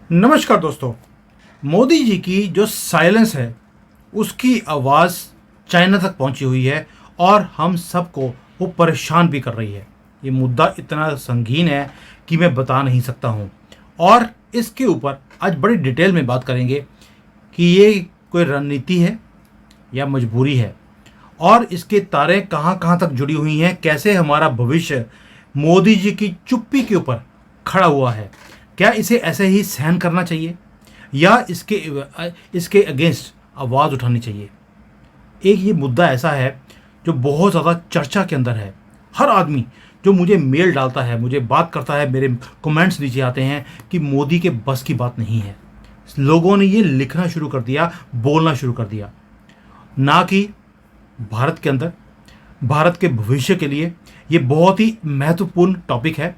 नमस्कार दोस्तों। मोदी जी की जो साइलेंस है उसकी आवाज़ चाइना तक पहुंची हुई है और हम सबको वो परेशान भी कर रही है। ये मुद्दा इतना संगीन है कि मैं बता नहीं सकता हूं और इसके ऊपर आज बड़ी डिटेल में बात करेंगे कि ये कोई रणनीति है या मजबूरी है और इसके तारे कहां कहां तक जुड़ी हुई हैं, कैसे हमारा भविष्य मोदी जी की चुप्पी के ऊपर खड़ा हुआ है। क्या इसे ऐसे ही सहन करना चाहिए या इसके अगेंस्ट आवाज़ उठानी चाहिए। एक ये मुद्दा ऐसा है जो बहुत ज़्यादा चर्चा के अंदर है। हर आदमी जो मुझे मेल डालता है, मुझे बात करता है, मेरे कमेंट्स नीचे आते हैं कि मोदी के बस की बात नहीं है। लोगों ने ये लिखना शुरू कर दिया, बोलना शुरू कर दिया। ना कि भारत के अंदर, भारत के भविष्य के लिए ये बहुत ही महत्वपूर्ण टॉपिक है,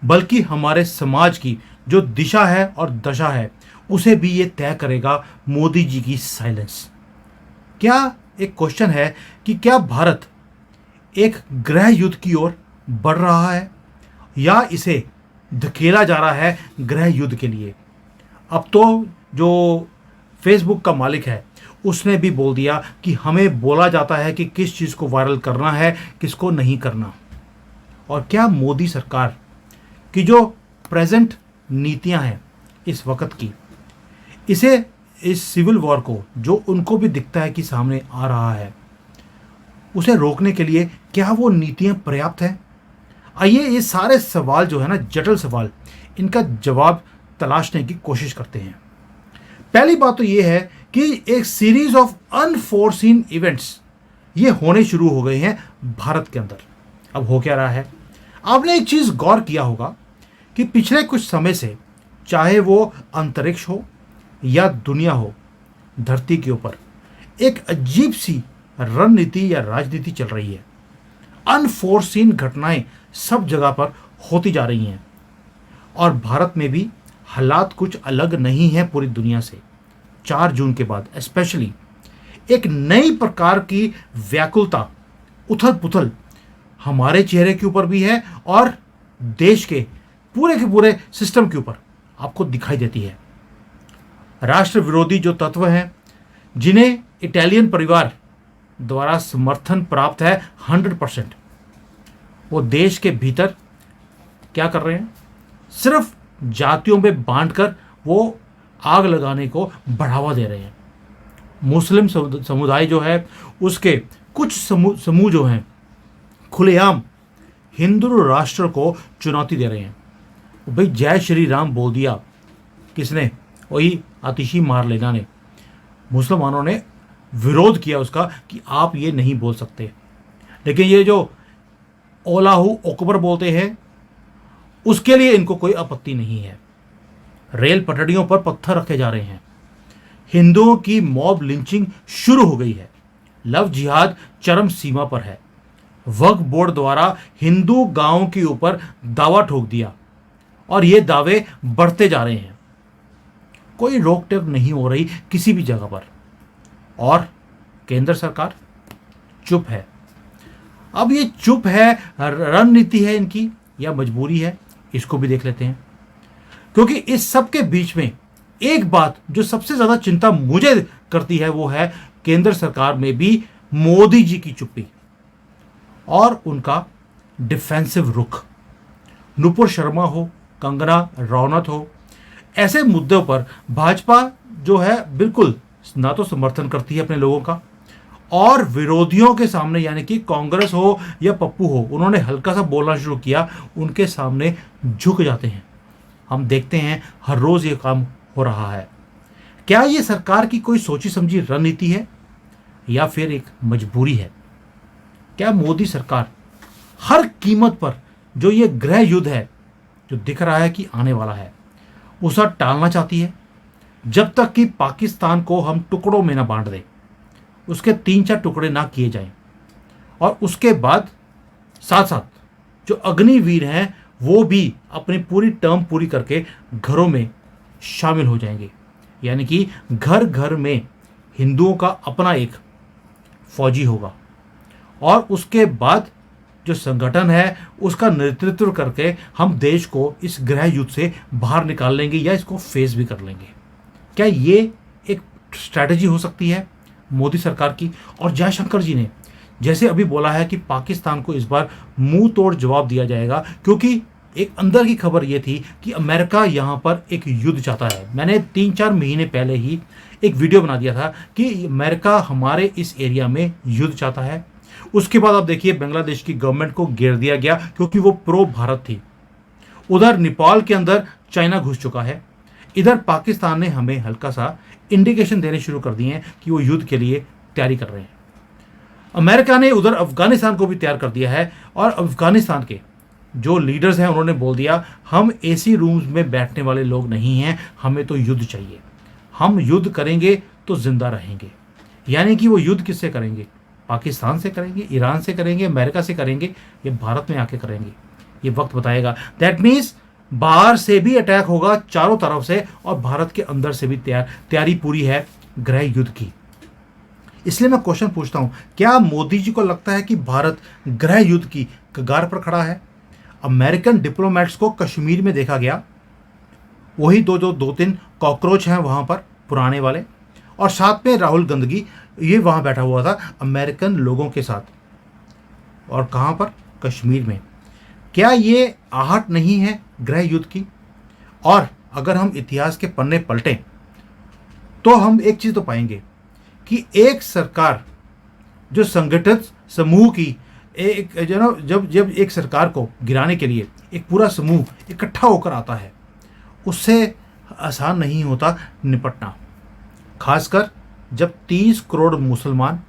बल्कि हमारे समाज की जो दिशा है और दशा है उसे भी ये तय करेगा मोदी जी की साइलेंस। क्या एक क्वेश्चन है कि क्या भारत एक गृह युद्ध की ओर बढ़ रहा है या इसे धकेला जा रहा है गृह युद्ध के लिए। अब तो जो फेसबुक का मालिक है उसने भी बोल दिया कि हमें बोला जाता है कि किस चीज़ को वायरल करना है, किसको नहीं करना। और क्या मोदी सरकार की जो प्रेजेंट नीतियां हैं इस वक्त की, इस सिविल वॉर को जो उनको भी दिखता है कि सामने आ रहा है, उसे रोकने के लिए क्या वो नीतियां पर्याप्त हैं। आइए ये सारे सवाल जो है ना, जटिल सवाल, इनका जवाब तलाशने की कोशिश करते हैं। पहली बात तो ये है कि एक सीरीज ऑफ अनफोर्सीन इवेंट्स ये होने शुरू हो गए हैं भारत के अंदर। अब हो क्या रहा है, आपने एक चीज गौर किया होगा कि पिछले कुछ समय से, चाहे वो अंतरिक्ष हो या दुनिया हो, धरती के ऊपर एक अजीब सी रणनीति या राजनीति चल रही है। अनफोर्सीन घटनाएं सब जगह पर होती जा रही हैं और भारत में भी हालात कुछ अलग नहीं है पूरी दुनिया से। 4 जून के बाद स्पेशली एक नई प्रकार की व्याकुलता, उथल पुथल हमारे चेहरे के ऊपर भी है और देश के पूरे सिस्टम के ऊपर आपको दिखाई देती है। राष्ट्र विरोधी जो तत्व हैं, जिन्हें इटालियन परिवार द्वारा समर्थन प्राप्त है 100%, वो देश के भीतर क्या कर रहे हैं, सिर्फ जातियों में बांटकर वो आग लगाने को बढ़ावा दे रहे हैं। मुस्लिम समुदाय जो है उसके कुछ समूह जो हैं खुलेआम हिंदू राष्ट्र को चुनौती दे रहे हैं। भाई जय श्री राम बोल दिया किसने, वही आतिशी मार लेना ने। मुसलमानों ने विरोध किया उसका कि आप ये नहीं बोल सकते, लेकिन ये जो ओलाहू अकबर बोलते हैं उसके लिए इनको कोई आपत्ति नहीं है। रेल पटड़ियों पर पत्थर रखे जा रहे हैं, हिंदुओं की मॉब लिंचिंग शुरू हो गई है, लव जिहाद चरम सीमा पर है, वक्फ बोर्ड द्वारा हिंदू गांवों के ऊपर दावा ठोक दिया और ये दावे बढ़ते जा रहे हैं। कोई रोक टोक नहीं हो रही किसी भी जगह पर और केंद्र सरकार चुप है। अब ये चुप है, रणनीति है इनकी या मजबूरी है, इसको भी देख लेते हैं। क्योंकि इस सब के बीच में एक बात जो सबसे ज्यादा चिंता मुझे करती है वो है केंद्र सरकार में भी मोदी जी की चुप्पी और उनका डिफेंसिव रुख। नुपुर शर्मा हो, कंगना रनौत हो, ऐसे मुद्दों पर भाजपा जो है बिल्कुल ना तो समर्थन करती है अपने लोगों का, और विरोधियों के सामने यानी कि कांग्रेस हो या पप्पू हो, उन्होंने हल्का सा बोलना शुरू किया, उनके सामने झुक जाते हैं। हम देखते हैं हर रोज ये काम हो रहा है। क्या ये सरकार की कोई सोची समझी रणनीति है या फिर एक मजबूरी है? क्या मोदी सरकार हर कीमत पर जो ये गृह युद्ध है जो दिख रहा है कि आने वाला है उसे टालना चाहती है? जब तक कि पाकिस्तान को हम टुकड़ों में ना बांट दें, उसके 3-4 टुकड़े ना किए जाएं, और उसके बाद साथ साथ जो अग्निवीर हैं वो भी अपनी पूरी टर्म पूरी करके घरों में शामिल हो जाएंगे। यानी कि घर घर में हिंदुओं का अपना एक फौजी होगा और उसके बाद जो संगठन है उसका नेतृत्व करके हम देश को इस गृह युद्ध से बाहर निकाल लेंगे या इसको फेस भी कर लेंगे। क्या ये एक स्ट्रैटेजी हो सकती है मोदी सरकार की? और जयशंकर जी ने जैसे अभी बोला है कि पाकिस्तान को इस बार मुंह तोड़ जवाब दिया जाएगा, क्योंकि एक अंदर की खबर ये थी कि अमेरिका यहाँ पर एक युद्ध चाहता है। मैंने 3-4 महीने पहले ही एक वीडियो बना दिया था कि अमेरिका हमारे इस एरिया में युद्ध चाहता है। उसके बाद आप देखिए बांग्लादेश की गवर्नमेंट को घेर दिया गया क्योंकि वो प्रो भारत थी। उधर नेपाल के अंदर चाइना घुस चुका है। इधर पाकिस्तान ने हमें हल्का सा इंडिकेशन देने शुरू कर दिए हैं कि वो युद्ध के लिए तैयारी कर रहे हैं। अमेरिका ने उधर अफगानिस्तान को भी तैयार कर दिया है और अफगानिस्तान के जो लीडर्स हैं उन्होंने बोल दिया हम एसी रूम्स में बैठने वाले लोग नहीं हैं, हमें तो युद्ध चाहिए। हम युद्ध करेंगे तो जिंदा रहेंगे। यानी कि वो युद्ध किससे करेंगे? पाकिस्तान से करेंगे, ईरान से करेंगे, अमेरिका से करेंगे, ये भारत में आके करेंगे? ये वक्त बताएगा। दैट मीन्स बाहर से भी अटैक होगा चारों तरफ से और भारत के अंदर से भी तैयारी पूरी है गृह युद्ध की। इसलिए मैं क्वेश्चन पूछता हूं, क्या मोदी जी को लगता है कि भारत गृह युद्ध की कगार पर खड़ा है? अमेरिकन डिप्लोमेट्स को कश्मीर में देखा गया, वही दो तीन कॉकरोच हैं वहां पर पुराने वाले, और साथ में राहुल गांधी ये वहां बैठा हुआ था अमेरिकन लोगों के साथ। और कहां पर? कश्मीर में। क्या ये आहट नहीं है गृह युद्ध की? और अगर हम इतिहास के पन्ने पलटें तो हम एक चीज तो पाएंगे कि एक सरकार जो संगठित समूह की एक जब एक सरकार को गिराने के लिए एक पूरा समूह इकट्ठा होकर आता है, उससे आसान नहीं होता निपटना। खासकर जब 30 करोड़ मुसलमान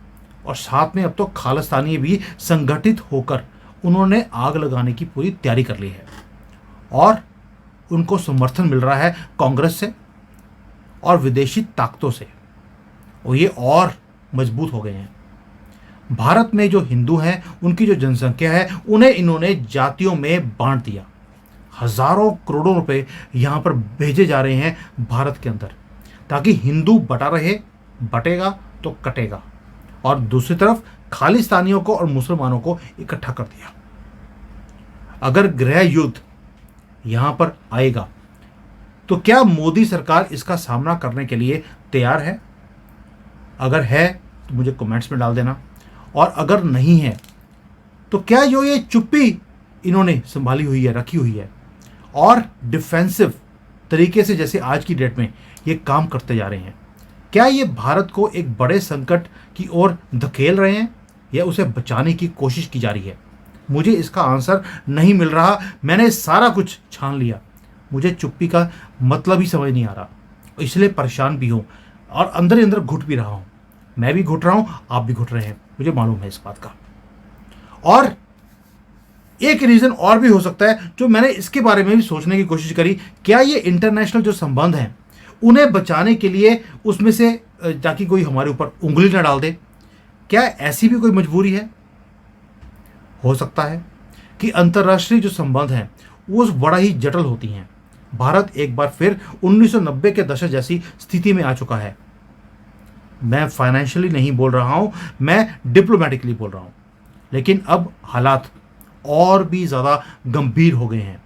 और साथ में अब तो खालिस्तानी भी संगठित होकर उन्होंने आग लगाने की पूरी तैयारी कर ली है और उनको समर्थन मिल रहा है कांग्रेस से और विदेशी ताकतों से, और ये और मजबूत हो गए हैं। भारत में जो हिंदू हैं उनकी जो जनसंख्या है उन्हें इन्होंने जातियों में बांट दिया। हजारों करोड़ों रुपए यहां पर भेजे जा रहे हैं भारत के अंदर ताकि हिंदू बटा रहे, बटेगा तो कटेगा। और दूसरी तरफ खालिस्तानियों को और मुसलमानों को इकट्ठा कर दिया। अगर गृह युद्ध यहां पर आएगा तो क्या मोदी सरकार इसका सामना करने के लिए तैयार है? अगर है तो मुझे कमेंट्स में डाल देना, और अगर नहीं है तो क्या जो ये चुप्पी इन्होंने संभाली हुई है, रखी हुई है और डिफेंसिव तरीके से जैसे आज की डेट में ये काम करते जा रहे हैं, क्या ये भारत को एक बड़े संकट की ओर धकेल रहे हैं या उसे बचाने की कोशिश की जा रही है? मुझे इसका आंसर नहीं मिल रहा। मैंने सारा कुछ छान लिया, मुझे चुप्पी का मतलब ही समझ नहीं आ रहा, इसलिए परेशान भी हूं और अंदर ही अंदर घुट भी रहा हूं। मैं भी घुट रहा हूं, आप भी घुट रहे हैं, मुझे मालूम है इस बात का। और एक रीजन और भी हो सकता है जो मैंने इसके बारे में भी सोचने की कोशिश करी, क्या ये इंटरनेशनल जो संबंध हैं उन्हें बचाने के लिए उसमें से ताकि कोई हमारे ऊपर उंगली ना डाल दे, क्या ऐसी भी कोई मजबूरी है? हो सकता है कि अंतर्राष्ट्रीय जो संबंध हैं वो बड़ा ही जटिल होती हैं। भारत एक बार फिर 1990 के दशक जैसी स्थिति में आ चुका है। मैं फाइनेंशियली नहीं बोल रहा हूं, मैं डिप्लोमेटिकली बोल रहा हूं। लेकिन अब हालात और भी ज़्यादा गंभीर हो गए हैं।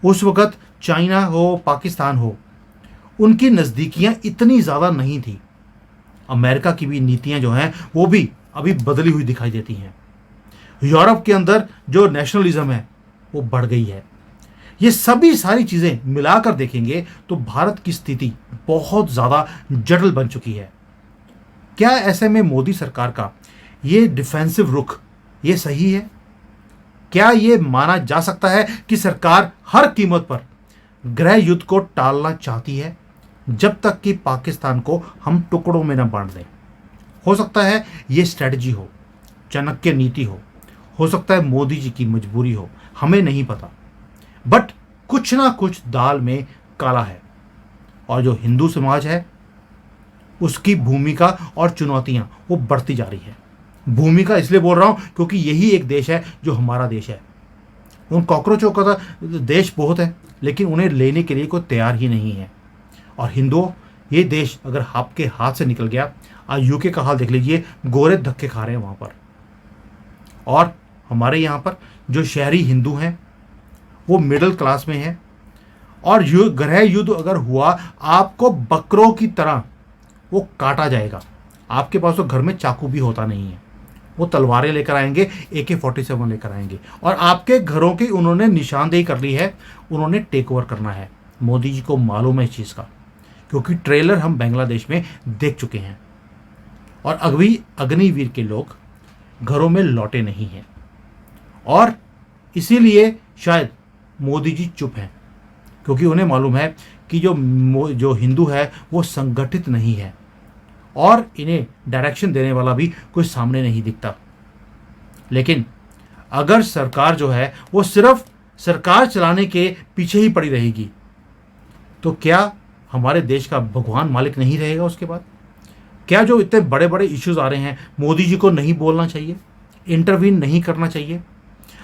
उस वक़्त चाइना हो, पाकिस्तान हो, उनकी नज़दीकियां इतनी ज़्यादा नहीं थी। अमेरिका की भी नीतियां जो हैं वो भी अभी बदली हुई दिखाई देती हैं। यूरोप के अंदर जो नेशनलिज्म है वो बढ़ गई है। ये सारी चीज़ें मिलाकर देखेंगे तो भारत की स्थिति बहुत ज़्यादा जटिल बन चुकी है। क्या ऐसे में मोदी सरकार का ये डिफेंसिव रुख ये सही है? क्या ये माना जा सकता है कि सरकार हर कीमत पर गृह युद्ध को टालना चाहती है जब तक कि पाकिस्तान को हम टुकड़ों में न बांट दें? हो सकता है ये स्ट्रेटजी हो, चाणक्य नीति हो सकता है मोदी जी की मजबूरी हो, हमें नहीं पता। बट कुछ ना कुछ दाल में काला है और जो हिंदू समाज है उसकी भूमिका और चुनौतियां वो बढ़ती जा रही है। भूमिका इसलिए बोल रहा हूं क्योंकि यही एक देश है जो हमारा देश है। उन कॉकरोचों का तो देश बहुत है लेकिन उन्हें लेने के लिए कोई तैयार ही नहीं है। और हिंदुओं, ये देश अगर आपके हाथ से निकल गया, आज यूके का हाल देख लीजिए, गोरे धक्के खा रहे हैं वहां पर। और हमारे यहाँ पर जो शहरी हिंदू हैं वो मिडिल क्लास में हैं, और गृह युद्ध अगर हुआ आपको बकरों की तरह वो काटा जाएगा। आपके पास तो घर में चाकू भी होता नहीं है, वो तलवारें लेकर आएंगे, AK-47 लेकर आएंगे, और आपके घरों की उन्होंने निशानदेही कर ली है, उन्होंने टेक ओवर करना है। मोदी जी को मालूम है इस चीज़ का, क्योंकि ट्रेलर हम बांग्लादेश में देख चुके हैं, और अभी अग्निवीर के लोग घरों में लौटे नहीं हैं, और इसीलिए शायद मोदी जी चुप हैं, क्योंकि उन्हें मालूम है कि जो हिंदू है वो संगठित नहीं है, और इन्हें डायरेक्शन देने वाला भी कोई सामने नहीं दिखता। लेकिन अगर सरकार जो है वो सिर्फ सरकार चलाने के पीछे ही पड़ी रहेगी, तो क्या हमारे देश का भगवान मालिक नहीं रहेगा उसके बाद? क्या जो इतने बड़े बड़े इश्यूज आ रहे हैं मोदी जी को नहीं बोलना चाहिए, इंटरवीन नहीं करना चाहिए?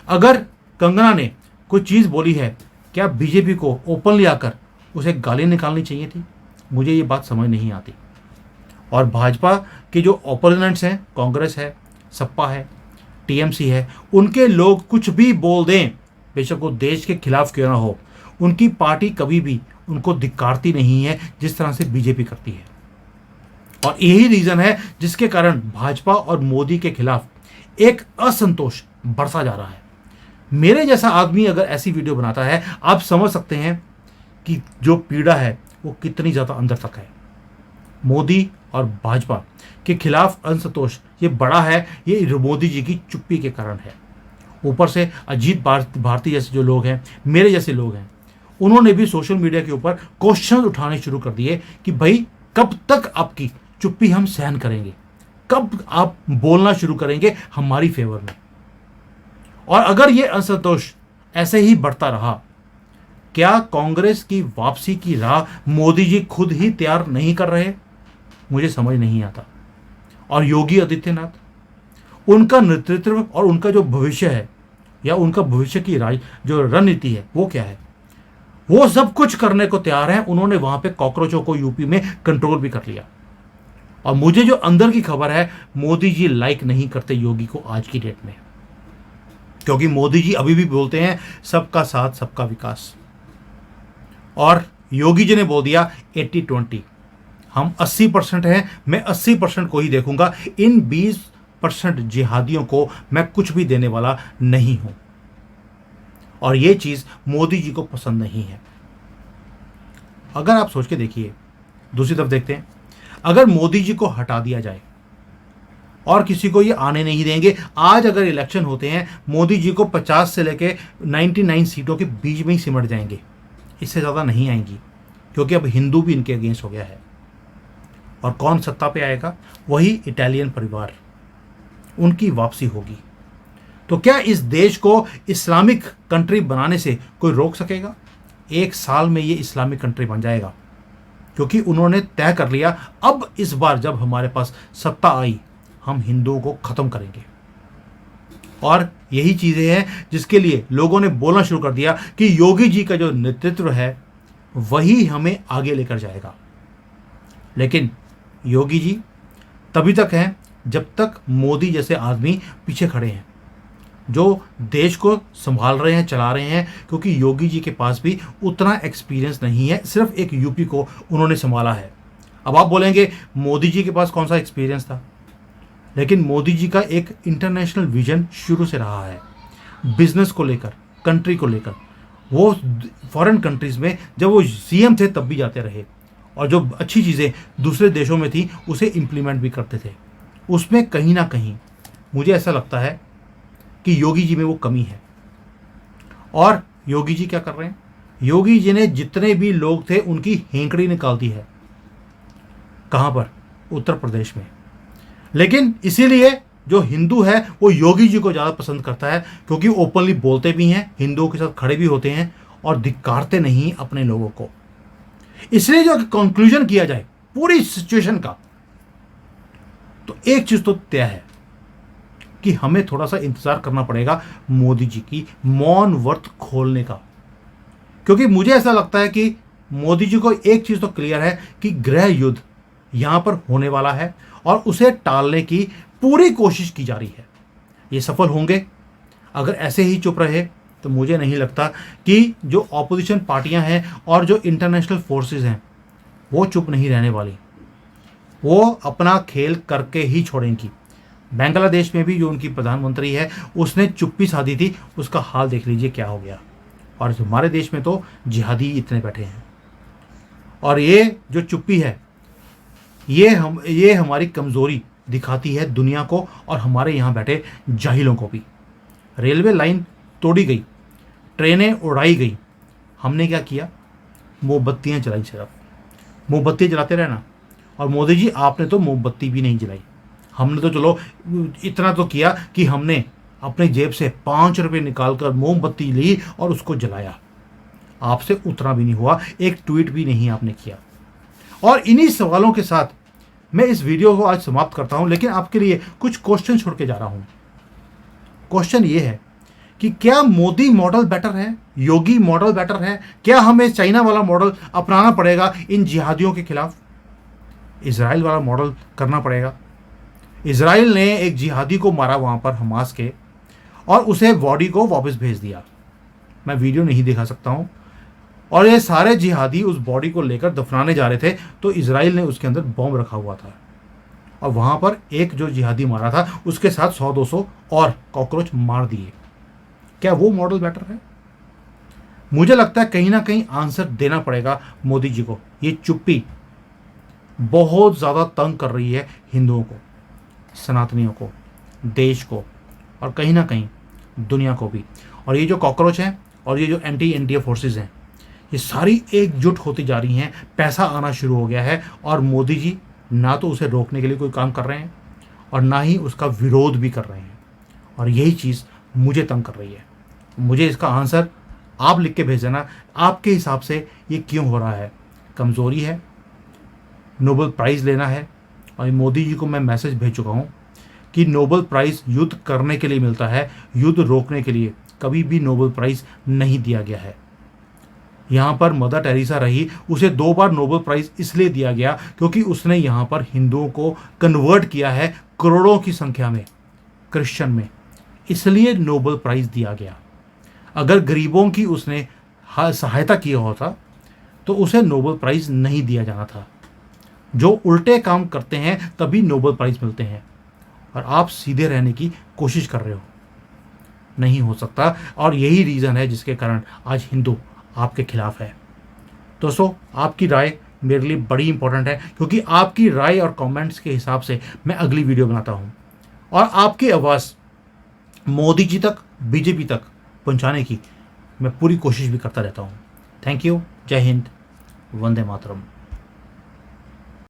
अगर कंगना ने कोई चीज़ बोली है, क्या बीजेपी को ओपनली आकर उसे गाली निकालनी चाहिए थी? मुझे ये बात समझ नहीं आती। और भाजपा के जो ओपोनेंट्स हैं, कांग्रेस है, सपा है, TMC है, उनके लोग कुछ भी बोल दें, बेशक वो देश के खिलाफ क्यों ना हो, उनकी पार्टी कभी भी उनको धिक्कारती नहीं है जिस तरह से बीजेपी करती है। और यही रीज़न है जिसके कारण भाजपा और मोदी के खिलाफ एक असंतोष बढ़ता जा रहा है। मेरे जैसा आदमी अगर ऐसी वीडियो बनाता है, आप समझ सकते हैं कि जो पीड़ा है वो कितनी ज़्यादा अंदर तक है। मोदी और भाजपा के खिलाफ असंतोष ये बड़ा है, ये मोदी जी की चुप्पी के कारण है। ऊपर से अजीत भारती जैसे जो लोग हैं, मेरे जैसे लोग हैं, उन्होंने भी सोशल मीडिया के ऊपर क्वेश्चन उठाने शुरू कर दिए कि भाई कब तक आपकी चुप्पी हम सहन करेंगे, कब आप बोलना शुरू करेंगे हमारी फेवर में। और अगर ये असंतोष ऐसे ही बढ़ता रहा, क्या कांग्रेस की वापसी की राह मोदी जी खुद ही तैयार नहीं कर रहे? मुझे समझ नहीं आता। और योगी आदित्यनाथ, उनका नेतृत्व और उनका जो भविष्य है, या उनका भविष्य की जो रणनीति है वो क्या है? वो सब कुछ करने को तैयार है। उन्होंने वहां पे कॉकरोचों को यूपी में कंट्रोल भी कर लिया। और मुझे जो अंदर की खबर है, मोदी जी लाइक नहीं करते योगी को आज की डेट में, क्योंकि मोदी जी अभी भी बोलते हैं सबका साथ सबका विकास, और योगी जी ने बोल दिया 80-20, हम 80% हैं, मैं 80% को ही देखूंगा, इन 20% जिहादियों को मैं कुछ भी देने वाला नहीं हूं। और ये चीज मोदी जी को पसंद नहीं है। अगर आप सोच के देखिए, दूसरी तरफ देखते हैं, अगर मोदी जी को हटा दिया जाए और किसी को ये आने नहीं देंगे, आज अगर इलेक्शन होते हैं मोदी जी को 50 से लेके 99 सीटों के बीच में ही सिमट जाएंगे, इससे ज़्यादा नहीं आएंगी, क्योंकि अब हिंदू भी इनके अगेंस्ट हो गया है। और कौन सत्ता पे आएगा? वही इटालियन परिवार, उनकी वापसी होगी। तो क्या इस देश को इस्लामिक कंट्री बनाने से कोई रोक सकेगा? 1 साल में ये इस्लामिक कंट्री बन जाएगा, क्योंकि उन्होंने तय कर लिया अब इस बार जब हमारे पास सत्ता आई, हम हिंदुओं को खत्म करेंगे। और यही चीजें हैं जिसके लिए लोगों ने बोलना शुरू कर दिया कि योगी जी का जो नेतृत्व है वही हमें आगे लेकर जाएगा। लेकिन योगी जी तभी तक हैं जब तक मोदी जैसे आदमी पीछे खड़े हैं, जो देश को संभाल रहे हैं, चला रहे हैं, क्योंकि योगी जी के पास भी उतना एक्सपीरियंस नहीं है, सिर्फ एक यूपी को उन्होंने संभाला है। अब आप बोलेंगे मोदी जी के पास कौन सा एक्सपीरियंस था? लेकिन मोदी जी का एक इंटरनेशनल विजन शुरू से रहा है, बिजनेस को लेकर, कंट्री को लेकर। वो फॉरेन कंट्रीज़ में जब वो CM थे तब भी जाते रहे, और जो अच्छी चीज़ें दूसरे देशों में थी उसे इम्प्लीमेंट भी करते थे। उसमें कहीं ना कहीं मुझे ऐसा लगता है कि योगी जी में वो कमी है। और योगी जी क्या कर रहे हैं? योगी जी ने जितने भी लोग थे उनकी हेंकड़ी निकाल दी है। कहाँ पर? उत्तर प्रदेश में। लेकिन इसीलिए जो हिंदू है वो योगी जी को ज़्यादा पसंद करता है, क्योंकि ओपनली बोलते भी हैं, हिंदुओं के साथ खड़े भी होते हैं और धिक्कारते नहीं अपने लोगों को। इसलिए जो कंक्लूजन किया जाए पूरी सिचुएशन का, तो एक चीज़ तो तय है कि हमें थोड़ा सा इंतज़ार करना पड़ेगा मोदी जी की मौन व्रत खोलने का। क्योंकि मुझे ऐसा लगता है कि मोदी जी को एक चीज़ तो क्लियर है कि गृह युद्ध यहाँ पर होने वाला है और उसे टालने की पूरी कोशिश की जा रही है। ये सफल होंगे अगर ऐसे ही चुप रहे तो मुझे नहीं लगता कि जो ऑपोजिशन पार्टियां हैं और जो इंटरनेशनल फोर्सेस हैं वो चुप नहीं रहने वाली, वो अपना खेल करके ही छोड़ेंगी। बांग्लादेश में भी जो उनकी प्रधानमंत्री है उसने चुप्पी साधी थी, उसका हाल देख लीजिए क्या हो गया। और हमारे देश में तो जिहादी इतने बैठे हैं, और ये जो चुप्पी है ये हमारी कमज़ोरी दिखाती है दुनिया को और हमारे यहाँ बैठे जाहिलों को भी। रेलवे लाइन तोड़ी गई, ट्रेनें उड़ाई गई, हमने क्या किया? मोमबत्तियाँ जलाई, सिर्फ मोमबत्ती जलाते रहना। और मोदी जी आपने तो मोमबत्ती भी नहीं जलाई, हमने तो चलो इतना तो किया कि हमने अपनी जेब से 5 रुपये निकाल कर मोमबत्ती ली और उसको जलाया। आपसे उतना भी नहीं हुआ, एक ट्वीट भी नहीं आपने किया। और इन्हीं सवालों के साथ मैं इस वीडियो को आज समाप्त करता हूं, लेकिन आपके लिए कुछ क्वेश्चन छोड़ के जा रहा हूं। क्वेश्चन ये है कि क्या मोदी मॉडल बेटर है, योगी मॉडल बेटर है? क्या हमें चाइना वाला मॉडल अपनाना पड़ेगा इन जिहादियों के खिलाफ? इजराइल वाला मॉडल करना पड़ेगा? इजराइल ने एक जिहादी को मारा वहां पर, हमास के, और उसे बॉडी को वापस भेज दिया। मैं वीडियो नहीं दिखा सकता हूं। और ये सारे जिहादी उस बॉडी को लेकर दफनाने जा रहे थे तो इजराइल ने उसके अंदर बॉम्ब रखा हुआ था, और वहां पर एक जो जिहादी मारा था उसके साथ 100-200 और कॉकरोच मार दिए। क्या वो मॉडल बेटर है? मुझे लगता है कहीं ना कहीं आंसर देना पड़ेगा मोदी जी को। ये चुप्पी बहुत ज्यादा तंग कर रही है हिंदुओं को, सनातनियों को, देश को, और कहीं ना कहीं दुनिया को भी। और ये जो कॉकरोच हैं और ये जो एंटी इंडिया फोर्सेस हैं, ये सारी एकजुट होती जा रही हैं। पैसा आना शुरू हो गया है और मोदी जी ना तो उसे रोकने के लिए कोई काम कर रहे हैं और ना ही उसका विरोध भी कर रहे हैं। और यही चीज़ मुझे तंग कर रही है। मुझे इसका आंसर आप लिख के भेज देना, आपके हिसाब से ये क्यों हो रहा है? कमज़ोरी है? नोबेल प्राइज़ लेना है? और मोदी जी को मैं मैसेज भेज चुका हूँ कि नोबेल प्राइज़ युद्ध करने के लिए मिलता है, युद्ध रोकने के लिए कभी भी नोबेल प्राइज़ नहीं दिया गया है। यहाँ पर मदर टेरेसा रही, उसे 2 बार नोबेल प्राइज़ इसलिए दिया गया क्योंकि उसने यहाँ पर हिंदुओं को कन्वर्ट किया है करोड़ों की संख्या में क्रिश्चियन में, इसलिए नोबेल प्राइज़ दिया गया। अगर गरीबों की उसने सहायता किया होता तो उसे नोबेल प्राइज़ नहीं दिया जाना था। जो उल्टे काम करते हैं तभी नोबेल प्राइज़ मिलते हैं, और आप सीधे रहने की कोशिश कर रहे हो। नहीं हो सकता, और यही रीज़न है जिसके कारण आज हिंदू आपके खिलाफ है। दोस्तों, आपकी राय मेरे लिए बड़ी इंपॉर्टेंट है, क्योंकि आपकी राय और कमेंट्स के हिसाब से मैं अगली वीडियो बनाता हूं, और आपकी आवाज़ मोदी जी तक, बीजेपी तक पहुंचाने की मैं पूरी कोशिश भी करता रहता हूं। Thank you. जय हिंद। वंदे मातरम।